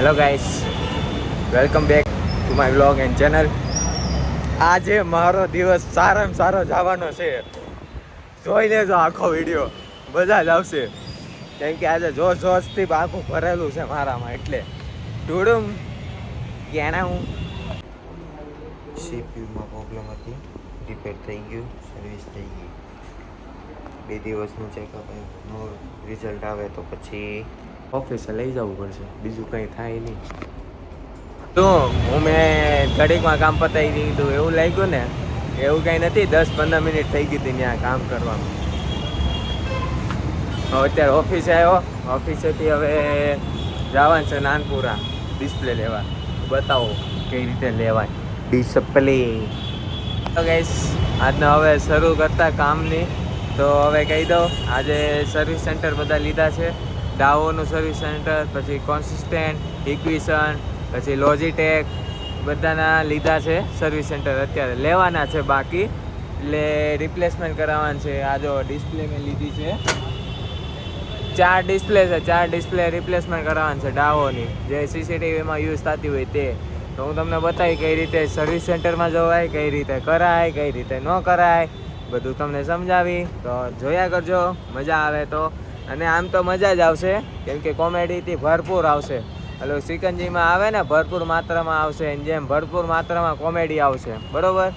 Hello guys, welcome back to my vlog and channel. આજે મારો દિવસ સારામાં સારો જવાનો છે. જોઈ લેજો આખો વિડીયો, બધા જ આવશે. કેમ કે આજે જોશથી આખું ભરેલું છે મારામાં, એટલે ટુડુમ ક્યાં હું સીપીયુમાં પ્રોબ્લેમ હતી, રિપેર થઈ ગયું, સર્વિસ થઈ ગઈ. 2 દિવસનું ચેકઅપ નું રિઝલ્ટ આવે તો પછી ઓફિસે લઈ જવું પડશે, બીજું કંઈ થાય નહીં. તો મેં ઘડીકમાં કામ પતાવી દીધું એવું લાગ્યું ને, એવું કંઈ નથી. 10-15 મિનિટ થઈ ગઈ હતી ત્યાં કામ કરવામાં. હવે અત્યારે ઓફિસે આવ્યો, ઓફિસેથી હવે જવાનું છે નાનપુરા ડિસ્પ્લે લેવા. બતાવો કઈ રીતે લેવાય ડિસ્પ્લે. તો ગાઈસ, આજનો હવે શરૂ કરતા કામની તો હવે કહી દઉં, આજે સર્વિસ સેન્ટર બધા લીધા છે. ડાવોનું સર્વિસ સેન્ટર, પછી કોન્સિસ્ટન્ટ, ઇક્વિશન, પછી લોજીટેક, બધાના લીધા છે સર્વિસ સેન્ટર. અત્યારે લેવાના છે બાકી, એટલે રિપ્લેસમેન્ટ કરાવવાનું છે. આ જો ડિસ્પ્લે મેં લીધી છે, 4 ડિસ્પ્લે છે. 4 ડિસ્પ્લે રિપ્લેસમેન્ટ કરાવવાની છે ડાવોની, જે સીસીટીવીમાં યુઝ થતી હોય તે. તો હું તમને બતાવી કઈ રીતે સર્વિસ સેન્ટરમાં જવાય, કઈ રીતે કરાય, કઈ રીતે ન કરાય, બધું તમને સમજાવી. તો જોયા કરજો, મજા આવે તો. અને આમ તો મજા જ આવશે, કેમ કે કોમેડીથી ભરપૂર આવશે. એટલે સિકંજીમાં આવે ને, ભરપૂર માત્રામાં આવશે, જેમ ભરપૂર માત્રામાં કોમેડી આવશે. બરોબર?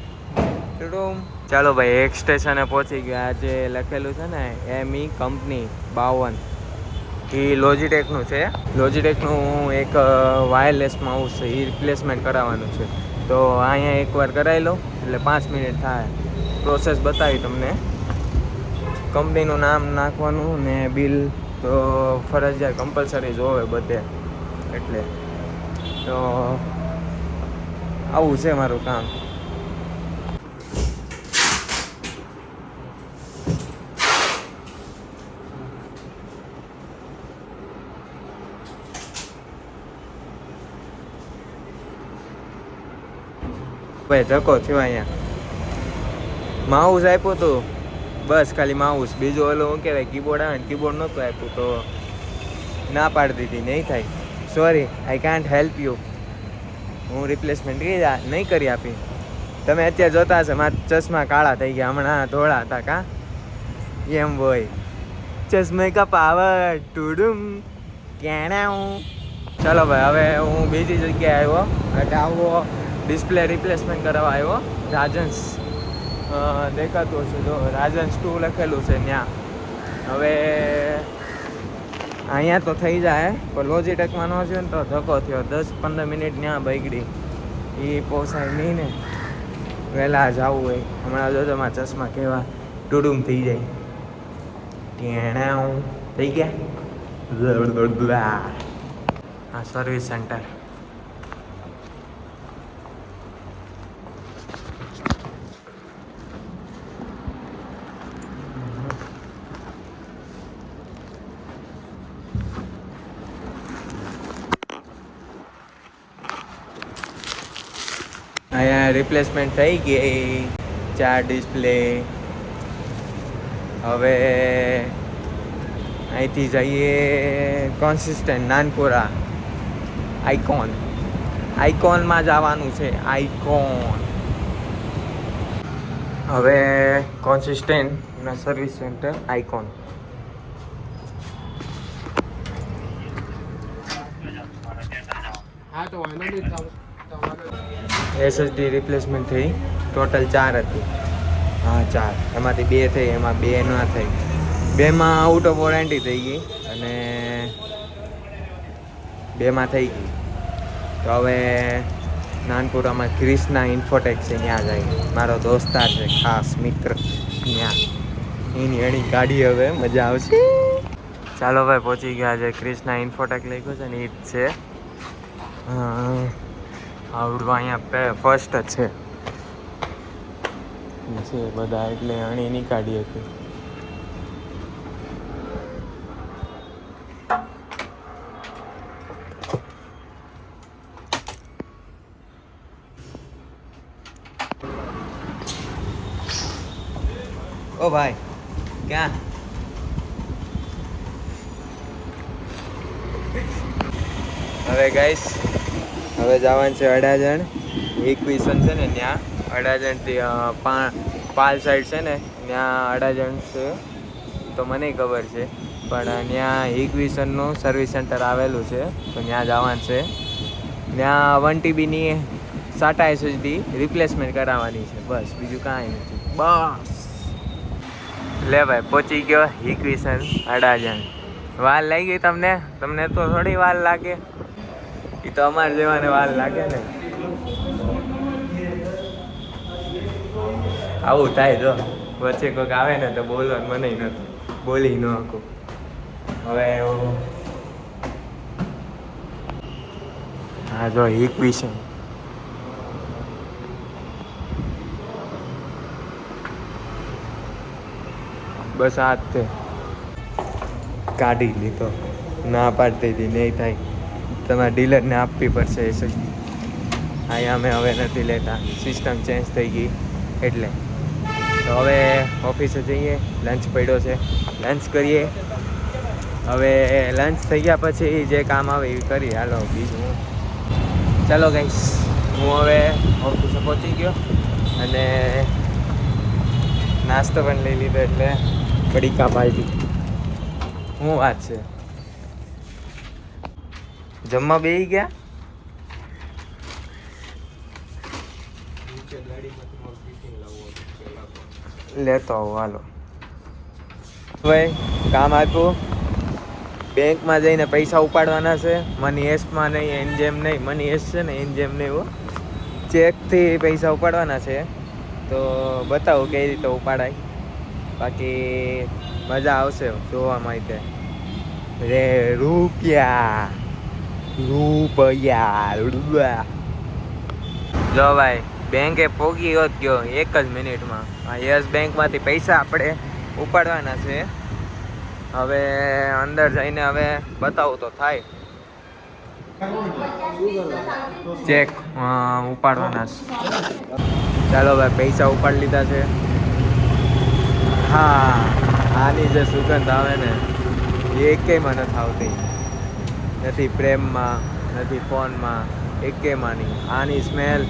ચાલો ભાઈ, એક સ્ટેશને પહોંચી ગયા. આજે લખેલું છે ને એમઈ કંપની 52, એ લોજીટેકનું છે. લોજીટેકનું એક વાયરલેસ માઉસ છે, એ રિપ્લેસમેન્ટ કરાવવાનું છે. તો અહીંયા એકવાર કરાવી લો એટલે 5 મિનિટ થાય. પ્રોસેસ બતાવી તમને. કંપનીનું નામ નાખવાનું ને બિલ તો ફરજિયાત કમ્પલસરી જોવે બધે, એટલે તો આવું છે મારું કામ. ભાઈ ધક્કો થયો અહીંયા. માઉસ આપ્યું હતું, બસ ખાલી માઉસ. બીજું ઓલું શું કહેવાય, કીબોર્ડ આવે ને, કીબોર્ડ નહોતું આપ્યું તો ના પાડી દીધી, નહીં થાય. Sorry, I can't help you. હું રિપ્લેસમેન્ટ નહીં કરી આપી. તમે અત્યારે જોતા હશે મારા ચશ્મા કાળા થઈ ગયા, હમણાં ધોળા હતા. કાં એમ હોય, ચશ્મે કા પાવર ટુડુમ ક્યાં હું. ચાલો ભાઈ, હવે હું બીજી જગ્યાએ આવ્યો. એટલે આવો ડિસ્પ્લે રિપ્લેસમેન્ટ કરવા આવ્યો. રાજન્સ દેખાતું હશે, જો રાજન્સ 2 લખેલું છે ત્યાં. હવે અહીંયા તો થઈ જાય, પણ લોજીટેકમાં ન થયો ને તો ધક્કો થયો. 10-15 મિનિટ ત્યાં બગડી, એ પોસાય નહીં ને. વહેલા જવું હોય. હમણાં જોજો મારા ચશ્મા કેવા ટુડુમ થઈ જાય. ત્યાં થઈ ગયા. હા, સર્વિસ સેન્ટર. અહીંયા રિપ્લેસમેન્ટ થઈ ગઈ 4 ડિસ્પ્લે. હવે અહીંથી જઈએ કોન્સિસ્ટન્ટ નાનપુરા આઈકોનમાં જવાનું છે. આઈકોન. હવે કોન્સિસ્ટન્ટના સર્વિસ સેન્ટર આઈકોન. હા તો એસએસડી રિપ્લેસમેન્ટ થઈ, ટોટલ 4 હતી. હા 4, એમાંથી 2 થઈ, એમાં 2 ના થઈ. 2માં આઉટ ઓફ વોરંટી થઈ ગઈ અને 2માં થઈ ગઈ. તો હવે નાનપુરામાં ક્રિષ્ના ઇન્ફોટેક છે, ત્યાં જાય. મારો દોસ્તાર છે, ખાસ મિત્ર. ત્યાં એની ગાડી, હવે મજા આવશે. ચાલો ભાઈ, પહોંચી ગયા છે. ક્રિષ્ના ઇન્ફોટેક લખ્યું છે ને, એ જ છે. આવડું અહીંયા ફર્સ્ટ જ છે બધા, એટલે અણી નહીં કાઢી હતી. ઓ ભાઈ, ક્યાં? હવે ગાઈસ હવે જવાનું છે અડાજણ. ઇક્વિશન છે ને ત્યાં અડાજણથી પાલ સાઈડ છે ને ત્યાં અડાજણ છે તો મને ખબર છે, પણ ત્યાં ઇક્વિશનનું સર્વિસ સેન્ટર આવેલું છે તો ત્યાં જવાનું છે. ત્યાં 1 TBની SATA SSD રિપ્લેસમેન્ટ કરાવવાની છે, બસ બીજું કાંઈ નથી. બસ લે ભાઈ પહોંચી ગયો ઇક્વિશન અડાજણ. વાર લાગી તમને તો થોડી વાર લાગે, એ તો અમારે જેવાને વાર લાગે ને. આવું થાય જો વચ્ચે કોઈક આવે ને તો બોલવાનું મને નથી, બોલી ન શકું. હવે હા જો ઇક્વિશન બસ આ જ તે કાઢી લીધો. ના પાડતી હતી નહીં થાય, તમારે ડીલરને આપવી પડશે SSD. અહીંયા અમે હવે નથી લેતા, સિસ્ટમ ચેન્જ થઈ ગઈ એટલે. તો હવે ઓફિસે જઈએ, લંચ પડ્યો છે, લંચ કરીએ. હવે લંચ થઈ ગયા પછી જે કામ આવે એ કરીએ. હાલો બીજું ચાલો ગાઈસ, હું હવે ઓફિસે પહોંચી ગયો અને નાસ્તો પણ લઈ લીધો એટલે પડીકા પાડી. શું વાત છે, જમવા બેસી ગયા? લેતો આવું હાલો. ભાઈ કામ આપ્યું, બેંકમાં જઈને પૈસા ઉપાડવાના છે. મની એસમાં નહીં, એનજેમ નહીં. મની એસ છે ને એનજેમ નહીં, હો ચેકથી પૈસા ઉપાડવાના છે. તો બતાવું કઈ રીતે ઉપાડાય, બાકી મજા આવશે જોવામાં. તે રે રૂપિયા જો ભાઈ બેંકે પોગી હોત ગયો 1 જ મિનિટમાં. આ યસ બેંકમાંથી પૈસા આપણે ઉપાડવાના છે. હવે અંદર જઈને હવે બતાવું તો થાય. ચેક ઉપાડવાના છે. ચાલો ભાઈ પૈસા ઉપાડી લીધા છે. હા આની જે સુગંધ આવે ને એ એકેયમાં નથી આવતી, નથી પ્રેમમાં, નથી ફોનમાં, એકેયમાં નહીં. આની સ્મેલ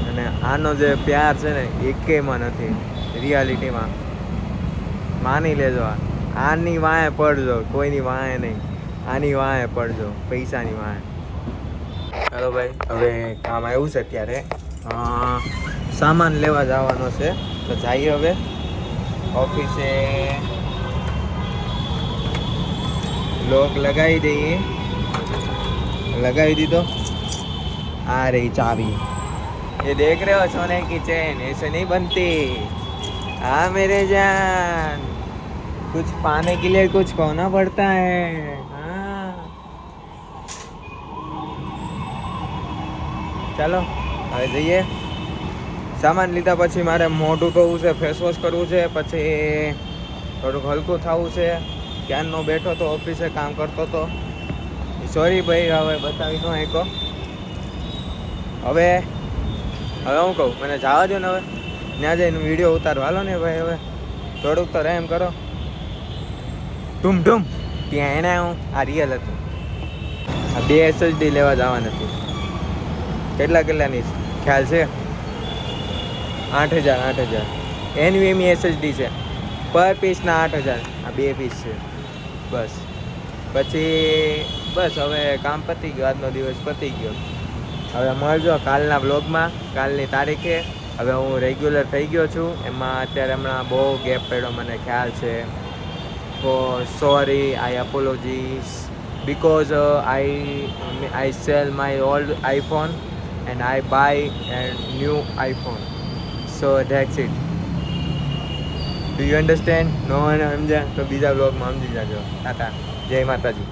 અને આનો જે પ્યાર છે ને એકેયમાં નથી રિયાલિટીમાં. માની લેજો, આની વાંહે પડજો, કોઈની વાંહે નહીં. આની વાંહે પડજો, પૈસાની વાંહે. ચાલો ભાઈ હવે કામ આવ્યું છે અત્યારે સામાન લેવા જવાનો છે તો જઈએ હવે ઓફિસે. લોક લગાવી દઈએ, लगाई दी तो आ रही चाबी. ये देख रहे हो सोने की चेन ऐसे नहीं बनती. हाँ मेरे जान, कुछ पाने के लिए कुछ खोना पड़ता है. हाँ ચાલો હવે જઈએ. સામાન લીધા પછી મારે મોઢું ધોવું છે, ફેસ વોશ કરવું છે, પછી થોડુંક હલકું થવું છે. ક્યારનો બેઠો તો ઓફિસે કામ કરતો તો. સોરી ભાઈ, હવે બતાવી ન શકો. હવે હું કહું, મને જવા દો ને. હવે ત્યાં જઈને વિડીયો ઉતારો હાલો ને ભાઈ. હવે થોડુંક તો રહેમ કરો. ધૂમ ત્યાં એને હું આ રિયલ હતું. આ 2 SSD લેવા જવાના નથી. કેટલાની ખ્યાલ છે? 8,000 NVMe SSD છે. પર પીસના 8,000. આ 2 પીસ છે બસ. પછી બસ હવે કામ પતી ગયું, આજનો દિવસ પતી ગયો. હવે મળજો કાલના બ્લોગમાં, કાલની તારીખે. હવે હું રેગ્યુલર થઈ ગયો છું. એમાં અત્યારે હમણાં બહુ ગેપ પડ્યો, મને ખ્યાલ છે. Sorry, I apologies because I sell my old iPhone and I buy a new iPhone, so that's it. Do you understand? No one સમજ્યા તો બીજા બ્લોગમાં સમજી જાજો. ટાટા, જય માતાજી.